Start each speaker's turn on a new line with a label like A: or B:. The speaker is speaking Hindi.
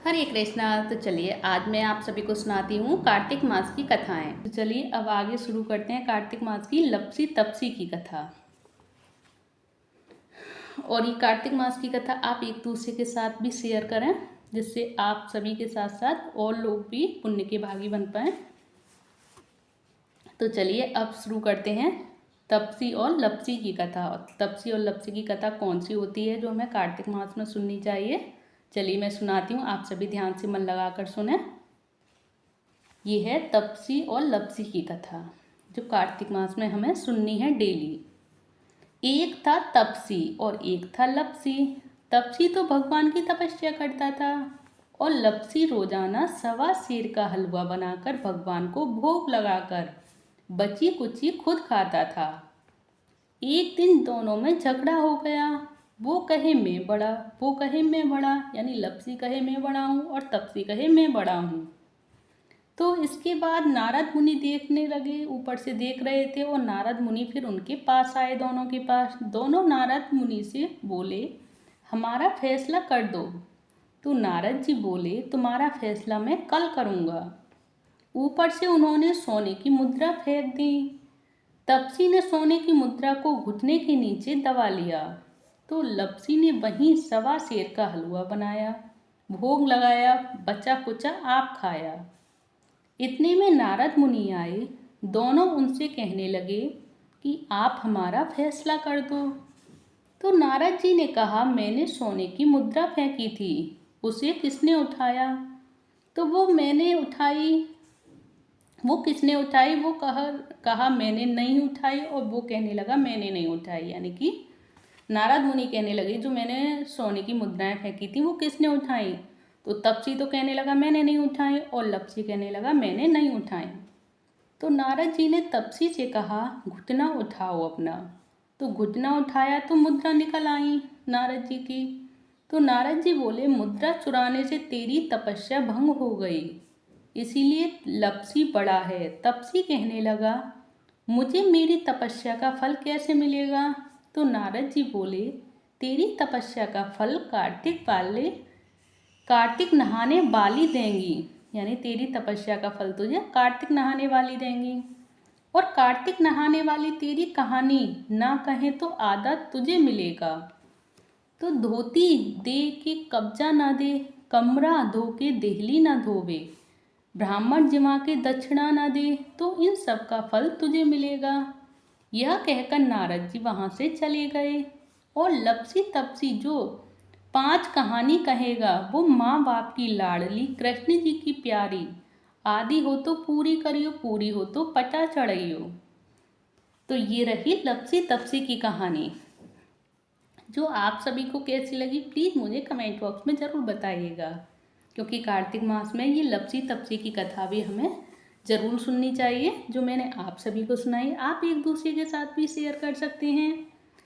A: हरे कृष्णा। तो चलिए आज मैं आप सभी को सुनाती हूँ कार्तिक मास की कथाएं। तो चलिए अब आगे शुरू करते हैं कार्तिक मास की लपसी तपसी की कथा। और ये कार्तिक मास की कथा आप एक दूसरे के साथ भी शेयर करें, जिससे आप सभी के साथ साथ और लोग भी पुण्य के भागी बन पाए। तो चलिए अब शुरू करते हैं तपसी और लपसी की कथा। तपसी और लपसी की कथा कौन सी होती है जो हमें कार्तिक मास में सुननी चाहिए? चलिए मैं सुनाती हूँ, आप सभी ध्यान से मन लगाकर सुने। ये है तपसी और लपसी की कथा जो कार्तिक मास में हमें सुननी है डेली। एक था तपसी और एक था लपसी। तपसी तो भगवान की तपस्या करता था और लपसी रोजाना सवा सेर का हलवा बनाकर भगवान को भोग लगाकर बची कुची खुद खाता था। एक दिन दोनों में झगड़ा हो गया। वो कहे मैं बड़ा, वो कहे मैं बड़ा, यानी लपसी कहे मैं बड़ा हूँ और तपसी कहे मैं बड़ा हूँ। तो इसके बाद नारद मुनि देखने लगे, ऊपर से देख रहे थे और नारद मुनि फिर उनके पास आए, दोनों के पास। दोनों नारद मुनि से बोले हमारा फैसला कर दो। तो नारद जी बोले तुम्हारा फैसला मैं कल करूँगा। ऊपर से उन्होंने सोने की मुद्रा फेंक दी। तपसी ने सोने की मुद्रा को घुटने के नीचे दबा लिया। तो लपसी ने वहीं सवा सेर का हलवा बनाया, भोग लगाया, बचा कुचा आप खाया। इतने में नारद मुनि आए। दोनों उनसे कहने लगे कि आप हमारा फैसला कर दो। तो नारद जी ने कहा मैंने सोने की मुद्रा फेंकी थी, उसे किसने उठाया? तो वो मैंने उठाई। वो किसने उठाई? वो कहा मैंने नहीं उठाई और वो कहने लगा मैंने नहीं उठाई। यानी कि नारद मुनि कहने लगे जो मैंने सोने की मुद्राएं फेंकी थी वो किसने उठाई? तो तपसी तो कहने लगा मैंने नहीं उठाई और लपसी कहने लगा मैंने नहीं उठाई। तो नारद जी ने तपसी से कहा घुटना उठाओ अपना। तो घुटना उठाया तो मुद्रा निकल आई नारद जी की। तो नारद जी बोले मुद्रा चुराने से तेरी तपस्या भंग हो गई, इसीलिए लपसी बड़ा है। तपसी कहने लगा मुझे मेरी तपस्या का फल कैसे मिलेगा? तो नारद जी बोले तेरी तपस्या का फल कार्तिक नहाने वाली देंगी। यानी तेरी तपस्या का फल तुझे कार्तिक नहाने वाली देंगी। और कार्तिक नहाने वाली तेरी कहानी ना कहें तो आधा तुझे मिलेगा। तो धोती दे के कब्जा ना दे, कमरा धो के देहली ना धोवे, ब्राह्मण जिमा के दक्षिणा ना दे, तो इन सब का फल तुझे मिलेगा। यह कहकर नारद जी वहाँ से चले गए। और लपसी तपसी जो 5 कहानी कहेगा वो माँ बाप की लाडली, कृष्ण जी की प्यारी, आदि हो तो पूरी करियो, पूरी हो तो पटा चढ़ियो। तो ये रही लपसी तपसी की कहानी, जो आप सभी को कैसी लगी प्लीज़ मुझे कमेंट बॉक्स में ज़रूर बताइएगा। क्योंकि कार्तिक मास में ये लपसी तपसी की कथा भी हमें ज़रूर सुननी चाहिए, जो मैंने आप सभी को सुनाई। आप एक दूसरे के साथ भी शेयर कर सकते हैं।